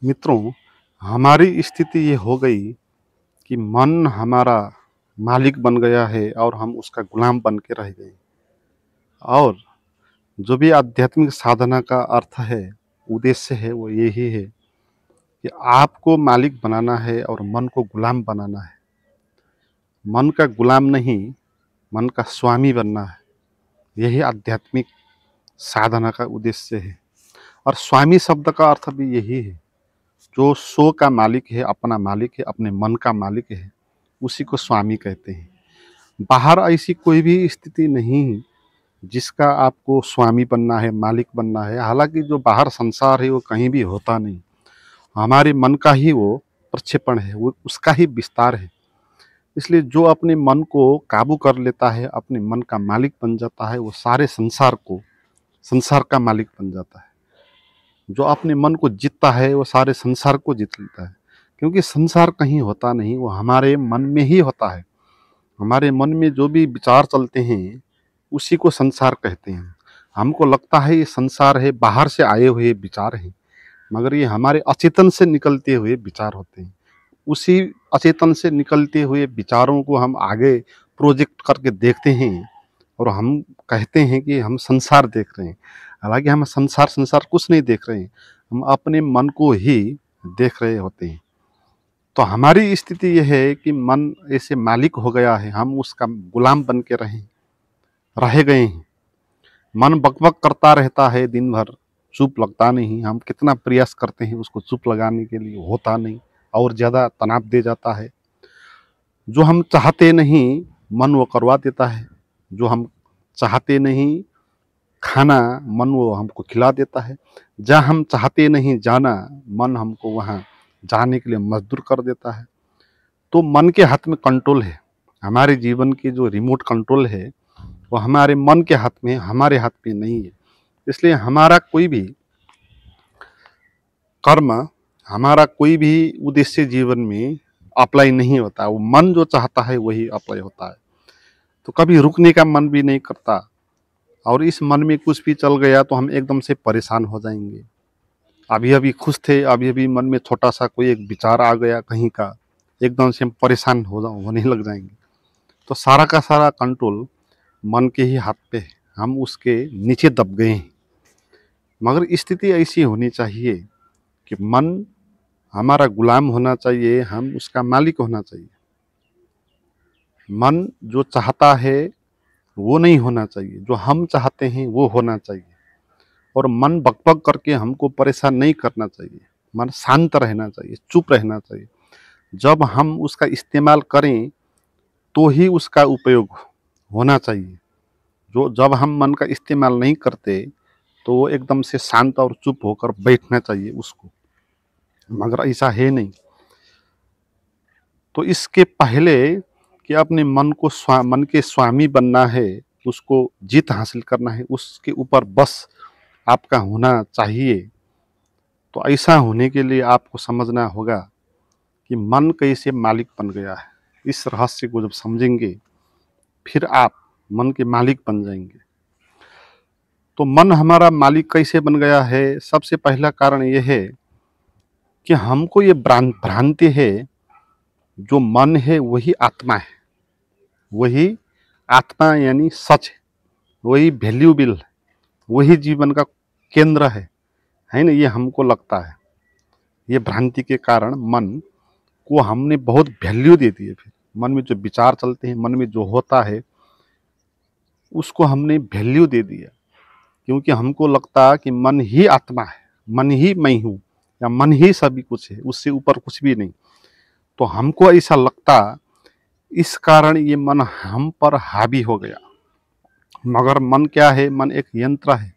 मित्रों, हमारी स्थिति ये हो गई कि मन हमारा मालिक बन गया है और हम उसका गुलाम बन के रह गए। और जो भी आध्यात्मिक साधना का अर्थ है, उद्देश्य है, वो यही है कि आपको मालिक बनाना है और मन को गुलाम बनाना है। मन का गुलाम नहीं, मन का स्वामी बनना है। यही आध्यात्मिक साधना का उद्देश्य है। और स्वामी शब्द का अर्थ भी यही है, जो स्व का मालिक है, अपना मालिक है, अपने मन का मालिक है, उसी को स्वामी कहते हैं। बाहर ऐसी कोई भी स्थिति नहीं जिसका आपको स्वामी बनना है, मालिक बनना है। हालांकि जो बाहर संसार है वो कहीं भी होता नहीं, हमारे मन का ही वो प्रक्षेपण है, वो उसका ही विस्तार है। इसलिए जो अपने मन को काबू कर लेता है, अपने मन का मालिक बन जाता है, वो सारे संसार का मालिक बन जाता है। जो अपने मन को जीतता है वो सारे संसार को जीत लेता है, क्योंकि संसार कहीं होता नहीं, वो हमारे मन में ही होता है। हमारे मन में जो भी विचार चलते हैं उसी को संसार कहते हैं। हमको लगता है ये संसार है, बाहर से आए हुए विचार हैं, मगर ये हमारे अचेतन से निकलते हुए विचार होते हैं। उसी अचेतन से निकलते हुए विचारों को हम आगे प्रोजेक्ट करके देखते हैं और हम कहते हैं कि हम संसार देख रहे हैं। हालांकि हम संसार संसार कुछ नहीं देख रहे हैं, हम अपने मन को ही देख रहे होते हैं। तो हमारी स्थिति यह है कि मन ऐसे मालिक हो गया है, हम उसका गुलाम बन के रह गए हैं। मन बकबक करता रहता है दिन भर, चुप लगता नहीं। हम कितना प्रयास करते हैं उसको चुप लगाने के लिए, होता नहीं, और ज़्यादा तनाव दे जाता है। जो हम चाहते नहीं मन वो करवा देता है, जो हम चाहते नहीं खाना मन वो हमको खिला देता है, जहाँ हम चाहते नहीं जाना मन हमको वहाँ जाने के लिए मजदूर कर देता है। तो मन के हाथ में कंट्रोल है। हमारे जीवन की जो रिमोट कंट्रोल है वो हमारे मन के हाथ में, हमारे हाथ में नहीं है। इसलिए हमारा कोई भी कर्म, हमारा कोई भी उद्देश्य जीवन में अप्लाई नहीं होता। वो मन जो चाहता है वही अप्लाई होता है। तो कभी रुकने का मन भी नहीं करता, और इस मन में कुछ भी चल गया तो हम एकदम से परेशान हो जाएंगे। अभी अभी खुश थे, अभी अभी मन में छोटा सा कोई एक विचार आ गया कहीं का, एकदम से हम परेशान होने लग जाएंगे। तो सारा का सारा कंट्रोल मन के ही हाथ पे है, हम उसके नीचे दब गए हैं। मगर स्थिति ऐसी होनी चाहिए कि मन हमारा गुलाम होना चाहिए, हम उसका मालिक होना चाहिए। मन जो चाहता है वो नहीं होना चाहिए, जो हम चाहते हैं वो होना चाहिए। और मन बकबक करके हमको परेशान नहीं करना चाहिए। मन शांत रहना चाहिए, चुप रहना चाहिए। जब हम उसका इस्तेमाल करें तो ही उसका उपयोग होना चाहिए। जो जब हम मन का इस्तेमाल नहीं करते तो वो एकदम से शांत और चुप होकर बैठना चाहिए उसको, मगर ऐसा है नहीं। तो इसके पहले कि अपने मन को मन के स्वामी बनना है, उसको जीत हासिल करना है, उसके ऊपर बस आपका होना चाहिए। तो ऐसा होने के लिए आपको समझना होगा कि मन कैसे मालिक बन गया है। इस रहस्य को जब समझेंगे फिर आप मन के मालिक बन जाएंगे। तो मन हमारा मालिक कैसे बन गया है? सबसे पहला कारण यह है कि हमको ये भ्रांति है, जो मन है वही आत्मा है, वही आत्मा यानी सच है, वही वैल्यूबल है, वही जीवन का केंद्र है ना। ये हमको लगता है। ये भ्रांति के कारण मन को हमने बहुत वैल्यू दे दी है। फिर मन में जो विचार चलते हैं, मन में जो होता है, उसको हमने वैल्यू दे दिया, क्योंकि हमको लगता कि मन ही आत्मा है, मन ही मैं हूँ, या मन ही सभी कुछ है, उससे ऊपर कुछ भी नहीं। तो हमको ऐसा लगता, इस कारण ये मन हम पर हावी हो गया। मगर मन क्या है? मन एक यंत्र है,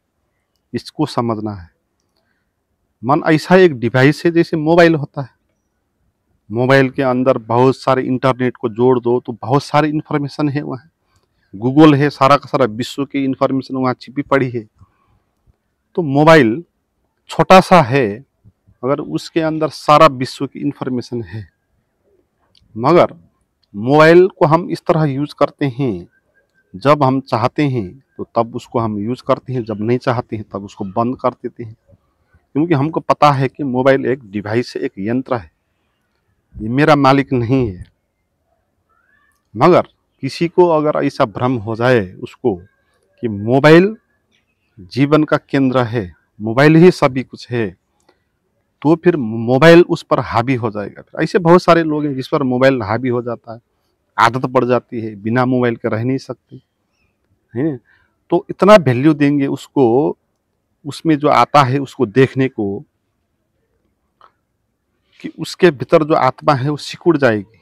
इसको समझना है। मन ऐसा एक डिवाइस है जैसे मोबाइल होता है। मोबाइल के अंदर बहुत सारे इंटरनेट को जोड़ दो तो बहुत सारी इन्फॉर्मेशन है वहाँ। गूगल है, सारा का सारा विश्व की इन्फॉर्मेशन वहाँ छिपी पड़ी है। तो मोबाइल छोटा सा है, मगर उसके अंदर सारा विश्व की इन्फॉर्मेशन है। मगर मोबाइल को हम इस तरह यूज करते हैं, जब हम चाहते हैं तो तब उसको हम यूज करते हैं, जब नहीं चाहते हैं तब उसको बंद कर देते हैं। क्योंकि हमको पता है कि मोबाइल एक डिवाइस है, एक यंत्र है, ये मेरा मालिक नहीं है। मगर किसी को अगर ऐसा भ्रम हो जाए उसको कि मोबाइल जीवन का केंद्र है, मोबाइल ही सभी कुछ है, तो फिर मोबाइल उस पर हावी हो जाएगा। फिर ऐसे बहुत सारे लोग हैं जिस पर मोबाइल हावी हो जाता है, आदत पड़ जाती है, बिना मोबाइल के रह नहीं सकते, है। तो इतना वैल्यू देंगे उसको, उसमें जो आता है उसको देखने को, कि उसके भीतर जो आत्मा है वो सिकुड़ जाएगी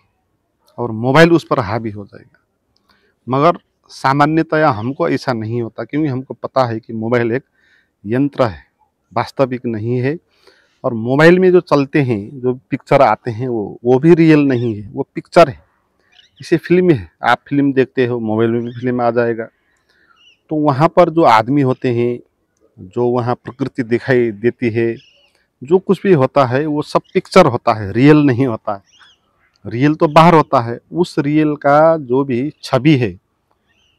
और मोबाइल उस पर हावी हो जाएगा। मगर सामान्यतया हमको ऐसा नहीं होता, क्योंकि हमको पता है कि मोबाइल एक यंत्र है, वास्तविक नहीं है। और मोबाइल में जो चलते हैं, जो पिक्चर आते हैं, वो भी रियल नहीं है, वो पिक्चर है। इसे फिल्म है, आप फिल्म देखते हो, मोबाइल में भी फिल्म आ जाएगा। तो वहाँ पर जो आदमी होते हैं, जो वहाँ प्रकृति दिखाई देती है, जो कुछ भी होता है वो सब पिक्चर होता है, रियल नहीं होता है। रियल तो बाहर होता है, उस रियल का जो भी छवि है,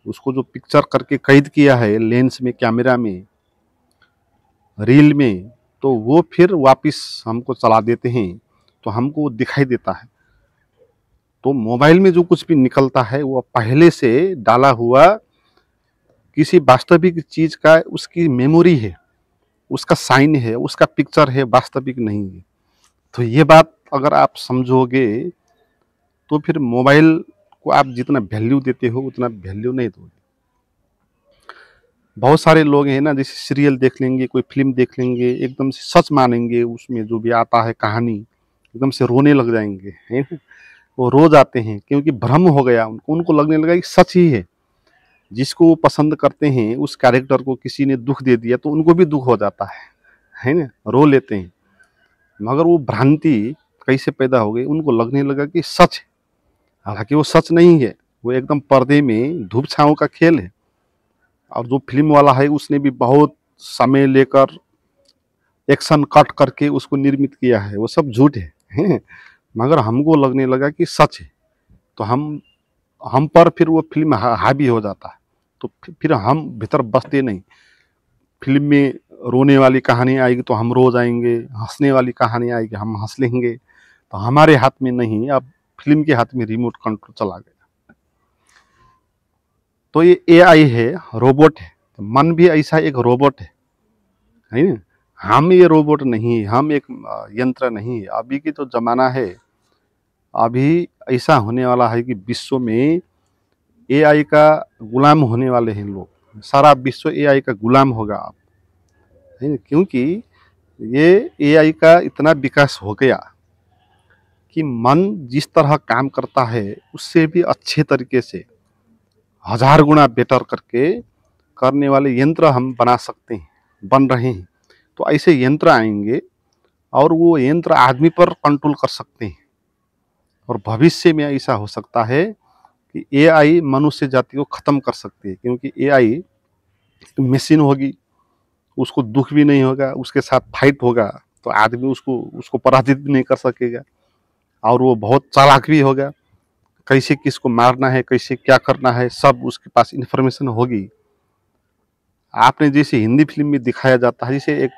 उसको जो पिक्चर करके कैद किया है लेंस में, कैमरा में, रील में, तो वो फिर वापस हमको चला देते हैं, तो हमको वो दिखाई देता है। तो मोबाइल में जो कुछ भी निकलता है वो पहले से डाला हुआ किसी वास्तविक चीज का उसकी मेमोरी है, उसका साइन है, उसका पिक्चर है, वास्तविक नहीं है। तो ये बात अगर आप समझोगे तो फिर मोबाइल को आप जितना वैल्यू देते हो उतना वैल्यू नहीं दोगे। बहुत सारे लोग हैं ना, जैसे सीरियल देख लेंगे, कोई फिल्म देख लेंगे, एकदम से सच मानेंगे, उसमें जो भी आता है कहानी, एकदम से रोने लग जाएंगे, है ना। वो रो जाते हैं क्योंकि भ्रम हो गया उनको, उनको लगने लगा कि सच ही है। जिसको वो पसंद करते हैं उस कैरेक्टर को किसी ने दुख दे दिया तो उनको भी दुख हो जाता है ना, रो लेते हैं। मगर वो भ्रांति कैसे पैदा हो गई, उनको लगने लगा कि सच है, हालांकि वो सच नहीं है, वो एकदम पर्दे में धूप छांव का खेल है। और जो फिल्म वाला है उसने भी बहुत समय लेकर एक्शन कट करके उसको निर्मित किया है, वो सब झूठ है। मगर हमको लगने लगा कि सच है, तो हम पर फिर वो फिल्म हावी हो जाता है। तो फिर हम भीतर बसते नहीं। फिल्म में रोने वाली कहानी आएगी तो हम रो जाएंगे, हंसने वाली कहानी आएगी हम हंस लेंगे। तो हमारे हाथ में नहीं, अब फिल्म के हाथ में रिमोट कंट्रोल चला गया। तो ये एआई है, रोबोट है। तो मन भी ऐसा एक रोबोट है ना। हम ये रोबोट नहीं, हम एक यंत्र नहीं है। अभी की जो जमाना है, अभी ऐसा होने वाला है कि विश्व में एआई का गुलाम होने वाले हैं लोग। सारा विश्व एआई का गुलाम होगा अब, है ना। क्योंकि ये एआई का इतना विकास हो गया कि मन जिस तरह काम करता है उससे भी अच्छे तरीके से 1000 गुना बेटर करके करने वाले यंत्र हम बना सकते हैं, बन रहे हैं। तो ऐसे यंत्र आएंगे और वो यंत्र आदमी पर कंट्रोल कर सकते हैं। और भविष्य में ऐसा हो सकता है कि एआई मनुष्य जाति को खत्म कर सकती है, क्योंकि एआई मशीन होगी, उसको दुख भी नहीं होगा, उसके साथ फाइट होगा तो आदमी उसको उसको पराजित भी नहीं कर सकेगा। और वो बहुत चालाक भी होगा, कैसे किसको मारना है, कैसे क्या करना है, सब उसके पास इंफॉर्मेशन होगी। आपने जैसे हिंदी फिल्म में दिखाया जाता है, जैसे एक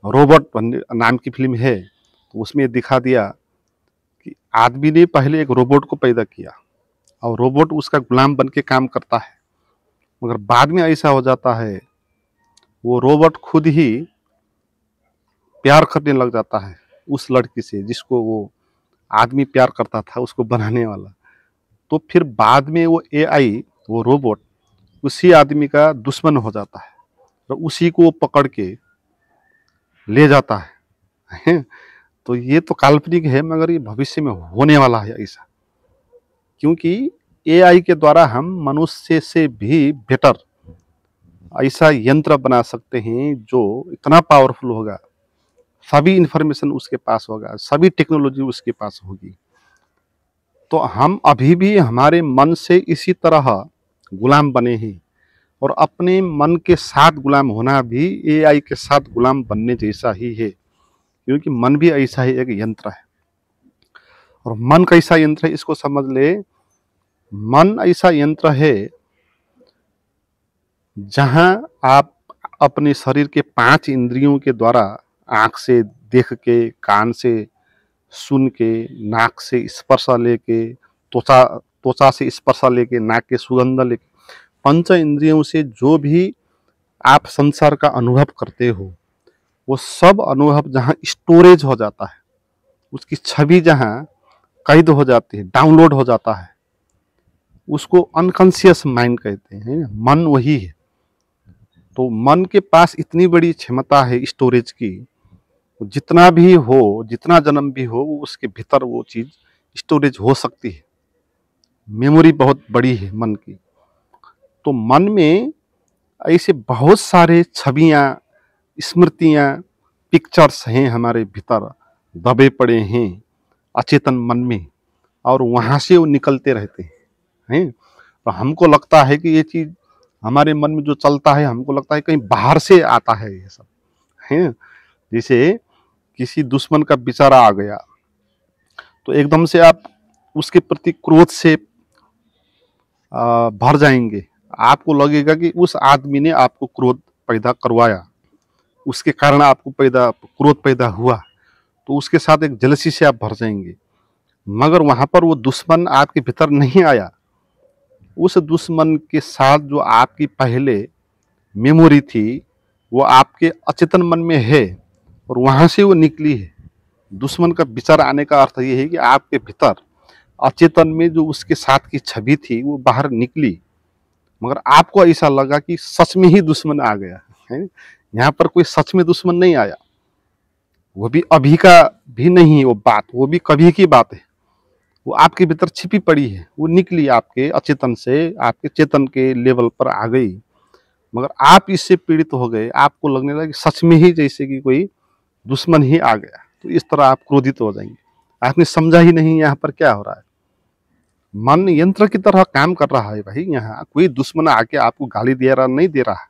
रोबोट नाम की फिल्म है, तो उसमें दिखा दिया कि आदमी ने पहले एक रोबोट को पैदा किया और रोबोट उसका गुलाम बन के काम करता है। मगर बाद में ऐसा हो जाता है, वो रोबोट खुद ही प्यार करने लग जाता है उस लड़की से जिसको वो आदमी प्यार करता था, उसको बनाने वाला। तो फिर बाद में वो एआई, वो रोबोट उसी आदमी का दुश्मन हो जाता है और उसी को पकड़ के ले जाता है। तो ये तो काल्पनिक है, मगर ये भविष्य में होने वाला है ऐसा। क्योंकि एआई के द्वारा हम मनुष्य से भी बेटर ऐसा यंत्र बना सकते हैं जो इतना पावरफुल होगा, सभी इंफॉर्मेशन उसके पास होगा, सभी टेक्नोलॉजी उसके पास होगी। तो हम अभी भी हमारे मन से इसी तरह गुलाम बने हैं, और अपने मन के साथ गुलाम होना भी एआई के साथ गुलाम बनने जैसा ही है। क्योंकि मन भी ऐसा ही एक यंत्र है। और मन कैसा यंत्र है इसको समझ ले। मन ऐसा यंत्र है जहां आप अपने शरीर के 5 इंद्रियों के द्वारा आँख से देख के, कान से सुन के, नाक से स्पर्श लेके, त्वचा त्वचा से स्पर्श लेके, नाक के सुगंध लेके, पंच इंद्रियों से जो भी आप संसार का अनुभव करते हो, वो सब अनुभव जहाँ स्टोरेज हो जाता है, उसकी छवि जहाँ कैद हो जाती है, डाउनलोड हो जाता है, उसको अनकॉन्शियस माइंड कहते हैं। मन वही है। तो मन के पास इतनी बड़ी क्षमता है स्टोरेज की, जितना भी हो, जितना जन्म भी हो, वो उसके भीतर वो चीज स्टोरेज हो सकती है। मेमोरी बहुत बड़ी है मन की। तो मन में ऐसे बहुत सारे छवियां, स्मृतियां, पिक्चर्स हैं हमारे भीतर, दबे पड़े हैं अचेतन मन में, और वहां से वो निकलते रहते हैं। तो हमको लगता है कि ये चीज हमारे मन में जो चलता है, हमको लगता है कहीं बाहर से आता है ये सब है। जैसे किसी दुश्मन का विचार आ गया तो एकदम से आप उसके प्रति क्रोध से भर जाएंगे। आपको लगेगा कि उस आदमी ने आपको क्रोध पैदा करवाया, उसके कारण आपको क्रोध पैदा हुआ, तो उसके साथ एक जलसी से आप भर जाएंगे। मगर वहां पर वो दुश्मन आपके भीतर नहीं आया। उस दुश्मन के साथ जो आपकी पहले मेमोरी थी, वो आपके अचेतन मन में है और वहां से वो निकली है। दुश्मन का विचार आने का अर्थ ये है कि आपके भीतर अचेतन में जो उसके साथ की छवि थी वो बाहर निकली, मगर आपको ऐसा लगा कि सच में ही दुश्मन आ गया है। यहाँ पर कोई सच में दुश्मन नहीं आया, वो भी अभी का भी नहीं है वो बात, वो भी कभी की बात है। वो आपके भीतर छिपी पड़ी है, वो निकली आपके अचेतन से, आपके चेतन के लेवल पर आ गई, मगर आप इससे पीड़ित हो गए। आपको लगने लगा कि सच में ही जैसे कि कोई दुश्मन ही आ गया। तो इस तरह आप क्रोधित हो जाएंगे। आपने समझा ही नहीं यहाँ पर क्या हो रहा है। मन यंत्र की तरह काम कर रहा है भाई। यहाँ कोई दुश्मन आके आपको गाली दे रहा नहीं दे रहा है,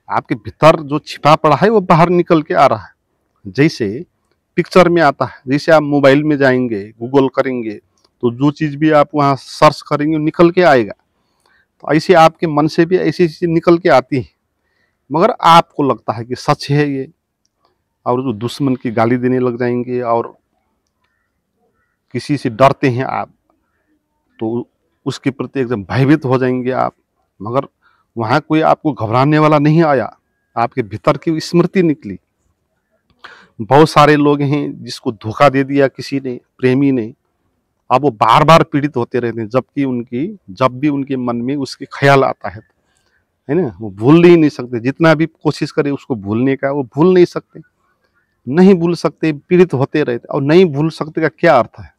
आपके भीतर जो छिपा पड़ा है वो बाहर निकल के आ रहा है। जैसे पिक्चर में आता है, जैसे आप मोबाइल में जाएंगे, गूगल करेंगे, तो जो चीज भी आप वहाँ सर्च करेंगे निकल के आएगा। तो ऐसे आपके मन से भी ऐसी चीज निकल के आती है, मगर आपको लगता है कि सच है ये, और जो दुश्मन की गाली देने लग जाएंगे और किसी से डरते हैं आप तो उसके प्रति एकदम भयभीत हो जाएंगे आप। मगर वहाँ कोई आपको घबराने वाला नहीं आया, आपके भीतर की स्मृति निकली। बहुत सारे लोग हैं जिसको धोखा दे दिया किसी ने, प्रेमी ने, अब वो बार बार पीड़ित होते रहते हैं, जब भी उनके मन में उसके ख्याल आता है ना, वो भूल ही नहीं सकते। जितना भी कोशिश करे उसको भूलने का, वो भूल नहीं सकते, नहीं भूल सकते, पीड़ित होते रहते। और नहीं भूल सकते का क्या अर्थ है?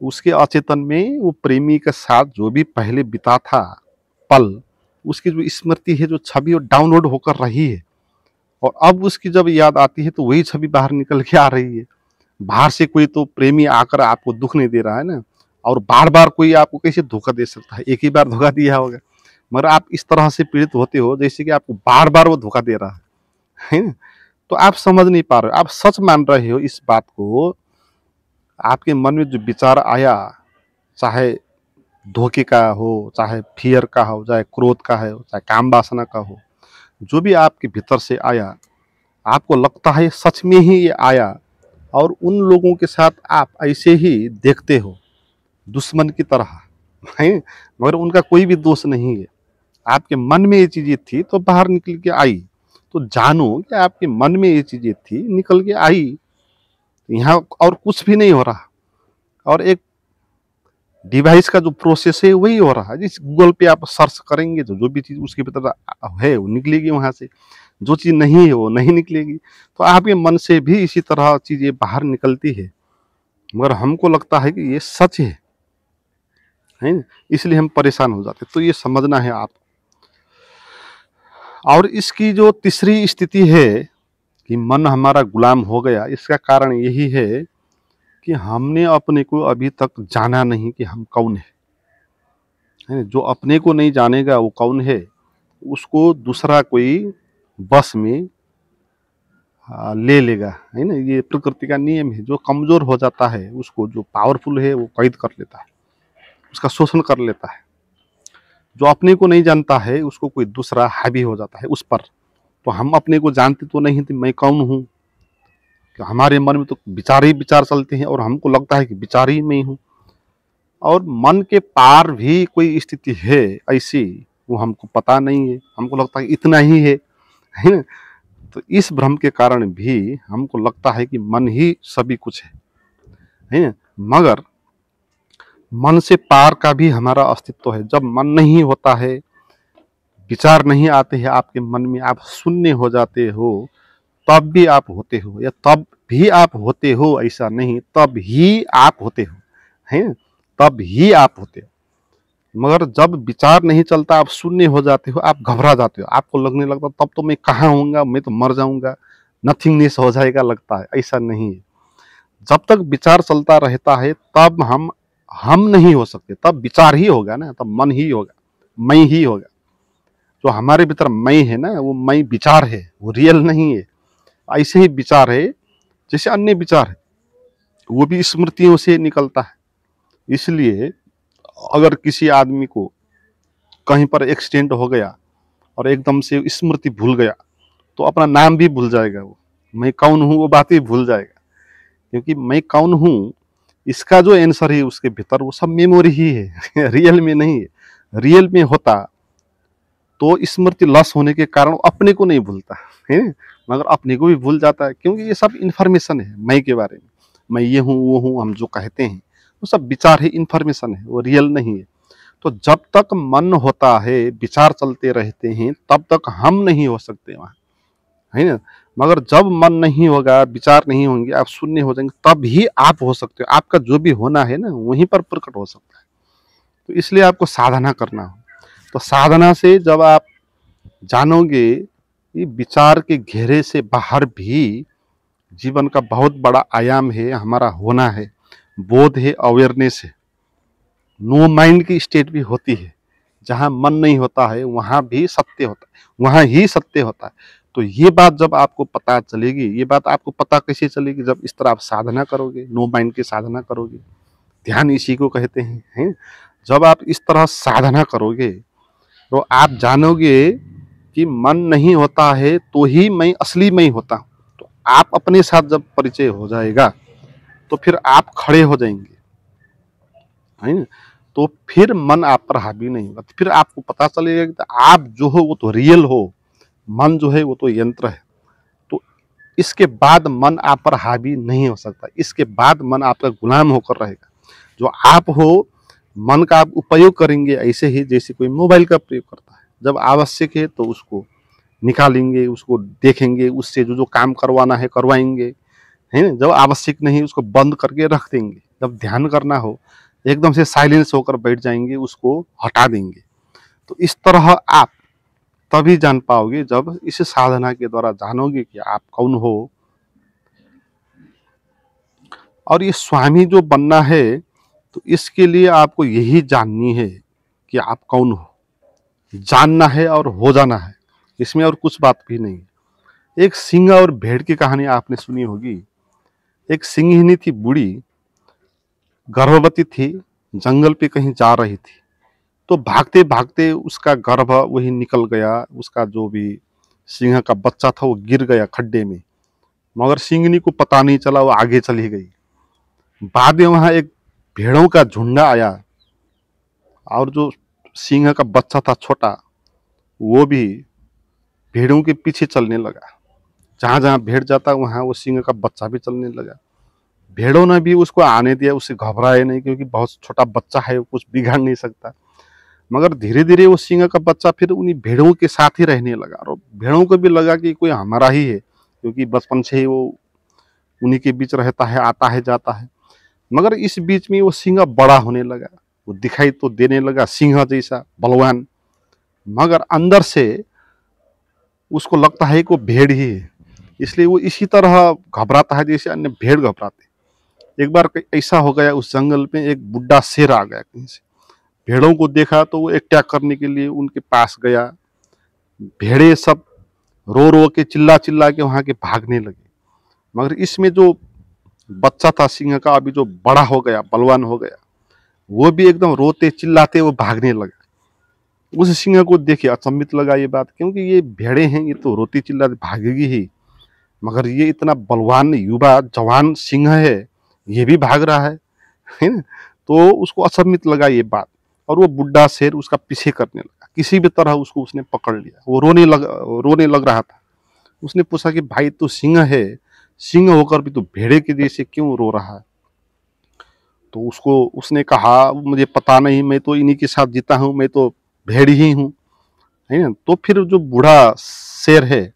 उसके अचेतन में वो प्रेमी के साथ जो भी पहले बिता था पल, उसकी जो स्मृति है, जो छवि, वो डाउनलोड होकर रही है, और अब उसकी जब याद आती है तो वही छवि बाहर निकल के आ रही है। बाहर से कोई तो प्रेमी आकर आपको दुख नहीं दे रहा है ना, और बार बार कोई आपको कैसे धोखा दे सकता है? एक ही बार धोखा दिया होगा, मगर आप इस तरह से पीड़ित होते हो जैसे कि आपको बार बार वो धोखा दे रहा है ना? तो आप समझ नहीं पा रहे हो, आप सच मान रहे हो इस बात को। आपके मन में जो विचार आया, चाहे धोखे का हो, चाहे फियर का हो, चाहे क्रोध का है, चाहे काम वासना का हो, जो भी आपके भीतर से आया, आपको लगता है सच में ही ये आया, और उन लोगों के साथ आप ऐसे ही देखते हो दुश्मन की तरह है, मगर उनका कोई भी दोष नहीं है। आपके मन में ये चीजें थी तो बाहर निकल के आई। तो जानो कि आपके मन में ये चीजें थी, निकल के आई। यहाँ और कुछ भी नहीं हो रहा, और एक डिवाइस का जो प्रोसेस है वही हो रहा है। जिस गूगल पे आप सर्च करेंगे तो जो भी चीज उसके भीतर है वो निकलेगी वहां से, जो चीज नहीं है वो नहीं निकलेगी। तो आपके मन से भी इसी तरह चीजें बाहर निकलती है, मगर हमको लगता है कि ये सच है ना? इसलिए हम परेशान हो जाते। तो ये समझना है आप। और इसकी जो तीसरी स्थिति है कि मन हमारा गुलाम हो गया, इसका कारण यही है कि हमने अपने को अभी तक जाना नहीं कि हम कौन है। जो अपने को नहीं जानेगा वो कौन है, उसको दूसरा कोई बस में ले लेगा, है ना। ये प्रकृति का नियम है। जो कमजोर हो जाता है उसको जो पावरफुल है वो कैद कर लेता है, उसका शोषण कर लेता है। जो अपने को नहीं जानता है उसको कोई दूसरा हावी हो जाता है उस पर। तो हम अपने को जानते तो नहीं थे, मैं कौन हूँ, कि हमारे मन में तो विचार ही विचार चलते हैं और हमको लगता है कि विचार ही मैं हूँ, और मन के पार भी कोई स्थिति है ऐसी, वो हमको पता नहीं है, हमको लगता है इतना ही है ना। तो इस भ्रम के कारण भी हमको लगता है कि मन ही सभी कुछ है ना। मगर मन से पार का भी हमारा अस्तित्व है। जब मन नहीं होता है, विचार नहीं आते हैं आपके मन में, आप शून्य हो जाते हो, तब भी आप होते हो, या तब भी आप होते हो ऐसा नहीं, तब ही आप होते हो, है ना, तब ही आप होते हो। मगर जब विचार नहीं चलता, आप शून्य हो जाते हो, आप घबरा जाते हो, आपको लगने लगता तब तो मैं कहाँ होऊंगा, मैं तो मर जाऊंगा, नथिंगनेस हो जाएगा लगता है। ऐसा नहीं है। जब तक विचार चलता रहता है तब हम नहीं हो सकते, तब विचार ही होगा ना, तब मन ही होगा, मैं ही होगा। जो हमारे भीतर मैं है ना, वो मैं विचार है, वो रियल नहीं है। ऐसे ही विचार है जैसे अन्य विचार है, वो भी स्मृतियों से निकलता है। इसलिए अगर किसी आदमी को कहीं पर एक्सीडेंट हो गया और एकदम से स्मृति भूल गया, तो अपना नाम भी भूल जाएगा, वो मैं कौन हूँ वो बात ही भूल जाएगा। क्योंकि मैं कौन हूँ इसका जो आंसर है उसके भीतर, वो सब मेमोरी ही है रियल में नहीं है। रियल में होता तो स्मृति लॉस होने के कारण अपने को नहीं भूलता है, मगर अपने को भी भूल जाता है, क्योंकि ये सब इंफॉर्मेशन है मैं के बारे में। मैं ये हूँ वो हूँ हम जो कहते हैं वो सब विचार है, इंफॉर्मेशन है, वो रियल नहीं है। तो जब तक मन होता है, विचार चलते रहते हैं, तब तक हम नहीं हो सकते वहाँ, है ना। मगर जब मन नहीं होगा, विचार नहीं होंगे, आप शून्य हो जाएंगे, तब ही आप हो सकते हो। आपका जो भी होना है ना, वहीं पर प्रकट हो सकता है। तो इसलिए आपको साधना करना हो। तो साधना से जब आप जानोगे ये विचार के घेरे से बाहर भी जीवन का बहुत बड़ा आयाम है, हमारा होना है, बोध है, अवेयरनेस है। नो माइंड की स्टेट भी होती है, जहाँ मन नहीं होता है वहाँ भी सत्य होता है, वहाँ ही सत्य होता है। तो ये बात जब आपको पता चलेगी, ये बात आपको पता कैसे चलेगी, जब इस तरह आप साधना करोगे, नो माइंड की साधना करोगे। ध्यान इसी को कहते हैं। जब आप इस तरह साधना करोगे तो आप जानोगे कि मन नहीं होता है तो ही मैं असली मैं होता हूँ। तो आप अपने साथ जब परिचय हो जाएगा तो फिर आप खड़े हो जाएंगे, है ना। तो फिर मन आप पर हावी नहीं होगा। फिर आपको पता चलेगा कि आप जो हो वो तो रियल हो, मन जो है वो तो यंत्र है। तो इसके बाद मन आप पर हावी नहीं हो सकता, इसके बाद मन आपका गुलाम होकर रहेगा। जो आप हो, मन का आप उपयोग करेंगे ऐसे ही जैसे कोई मोबाइल का प्रयोग करता है। जब आवश्यक है तो उसको निकालेंगे, उसको देखेंगे, उससे जो जो काम करवाना है करवाएंगे, है ना। जब आवश्यक नहीं उसको बंद करके रख देंगे। जब ध्यान करना हो एकदम से साइलेंस होकर बैठ जाएंगे, उसको हटा देंगे। तो इस तरह आप तभी जान पाओगे जब इस साधना के द्वारा जानोगे कि आप कौन हो। और ये स्वामी जो बनना है तो इसके लिए आपको यही जाननी है कि आप कौन हो, जानना है और हो जाना है, इसमें और कुछ बात भी नहीं। एक सिंह और भेड़ की कहानी आपने सुनी होगी। एक सिंहिनी थी, बूढ़ी, गर्भवती थी, जंगल पे कहीं जा रही थी। तो भागते भागते उसका गर्भ वही निकल गया, उसका जो भी सिंह का बच्चा था वो गिर गया खड्डे में। मगर सिंहनी को पता नहीं चला, वो आगे चली गई। बाद में वहां एक भेड़ों का झुंड आया और जो सिंह का बच्चा था छोटा, वो भी भेड़ों के पीछे चलने लगा। जहां जहां भेड़ जाता वहां वो सिंह का बच्चा भी चलने लगा। भेड़ों ने भी उसको आने दिया, उससे घबराए नहीं, क्योंकि बहुत छोटा बच्चा है, वो कुछ बिगाड़ नहीं सकता। मगर धीरे धीरे वो सिंह का बच्चा फिर उन्हीं भेड़ों के साथ ही रहने लगा, और भेड़ों को भी लगा कि कोई हमारा ही है, क्योंकि बचपन से ही वो उन्हीं के बीच रहता है, आता है जाता है। मगर इस बीच में वो सिंह बड़ा होने लगा, वो दिखाई तो देने लगा सिंह जैसा बलवान, मगर अंदर से उसको लगता है कि वो भेड़ ही है। इसलिए वो इसी तरह घबराता है जैसे अन्य भेड़ घबराते। एक बार ऐसा हो गया, उस जंगल में एक बुढ़ा शेर आ गया कहीं से। भेड़ों को देखा तो वो अटैक करने के लिए उनके पास गया। भेड़े सब रो रो के चिल्ला चिल्ला के वहां के भागने लगे। मगर इसमें जो बच्चा था सिंह का, अभी जो बड़ा हो गया, बलवान हो गया, वो भी एकदम रोते चिल्लाते वो भागने लगा। उस सिंह को देखे अचंभित लगा ये बात, क्योंकि ये भेड़े हैं, ये तो रोती चिल्लाती भागेगी ही, मगर ये इतना बलवान युवा जवान सिंह है, ये भी भाग रहा है ना। तो उसको असमित लगा ये बात, और वो बुढ़ा शेर उसका पीछे करने लगा। किसी भी तरह उसको उसने पकड़ लिया। वो रोने लग रहा था। उसने पूछा कि भाई तू सिंह है, सिंह होकर भी तू भेड़े के जैसे क्यों रो रहा है? तो उसने कहा मुझे पता नहीं, मैं तो इन्हीं के साथ जीता हूँ, मैं तो भेड़ ही हूँ, है ना। तो फिर जो बूढ़ा शेर है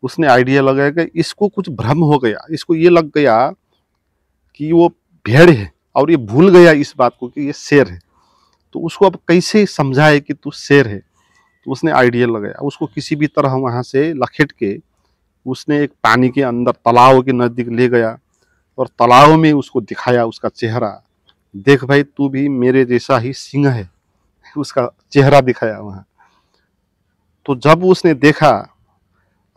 उसने आइडिया लगाया कि इसको कुछ भ्रम हो गया, इसको ये लग गया कि वो भेड़ है, और ये भूल गया इस बात को कि ये शेर है। तो उसको अब कैसे समझाए कि तू शेर है? तो उसने आइडिया लगाया, उसको किसी भी तरह वहां से लखेट के उसने एक पानी के अंदर तालाब के नजदीक ले गया, और तालाब में उसको दिखाया उसका चेहरा। देख भाई तू भी मेरे जैसा ही सिंह है, उसका चेहरा दिखाया वहां। तो जब उसने देखा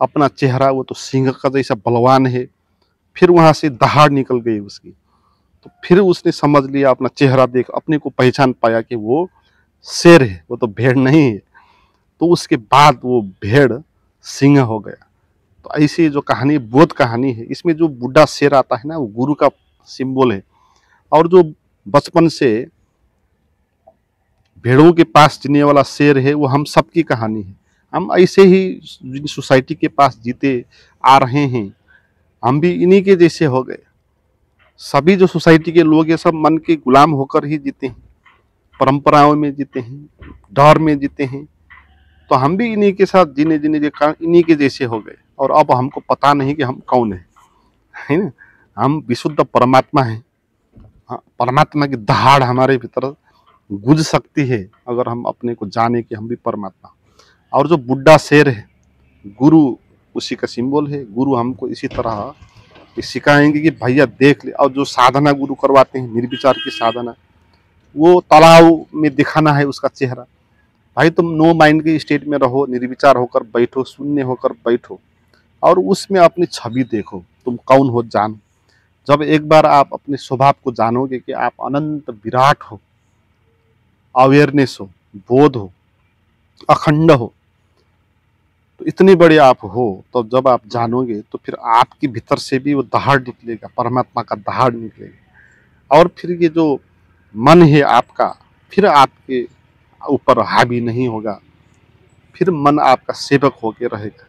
अपना चेहरा, वो तो सिंह का जैसा बलवान है, फिर वहां से दहाड़ निकल गई उसकी। तो फिर उसने समझ लिया, अपना चेहरा देख अपने को पहचान पाया कि वो शेर है, वो तो भेड़ नहीं है। तो उसके बाद वो भेड़ सिंह हो गया। तो ऐसी जो कहानी बोध कहानी है, इसमें जो बुढ़ा शेर आता है ना, वो गुरु का सिंबल है। और जो बचपन से भेड़ों के पास जीने वाला शेर है, वो हम सबकी कहानी है। हम ऐसे ही सोसाइटी के पास जीते आ रहे हैं, हम भी इन्हीं के जैसे हो गए। सभी जो सोसाइटी के लोग ये सब मन के गुलाम होकर ही जीते हैं, परंपराओं में जीते हैं, डर में जीते हैं। तो हम भी इन्हीं के साथ जीने जीने के कारण इन्हीं के जैसे हो गए, और अब हमको पता नहीं कि हम कौन है ना। हम विशुद्ध परमात्मा हैं। हाँ, परमात्मा की दहाड़ हमारे भीतर गुज सकती है अगर हम अपने को जाने कि हम भी परमात्मा। और जो बुढ़ा शेर है, गुरु उसी का सिंबल है। गुरु हमको इसी तरह सिखाएंगे कि भैया देख ले। और जो साधना गुरु करवाते हैं, निर्विचार की साधना, वो तालाब में दिखाना है उसका चेहरा। भाई तुम नो माइंड के स्टेट में रहो, निर्विचार होकर बैठो, शून्य होकर बैठो, और उसमें अपनी छवि देखो, तुम कौन हो जानो। जब एक बार आप अपने स्वभाव को जानोगे कि आप अनंत विराट हो, अवेयरनेस हो, बोध हो, अखंड हो, तो इतने बड़े आप हो, तो जब आप जानोगे तो फिर आपके भीतर से भी वो दहाड़ निकलेगा, परमात्मा का दहाड़ निकलेगा। और फिर ये जो मन है आपका, फिर आपके ऊपर हावी नहीं होगा, फिर मन आपका सेवक होके रहेगा।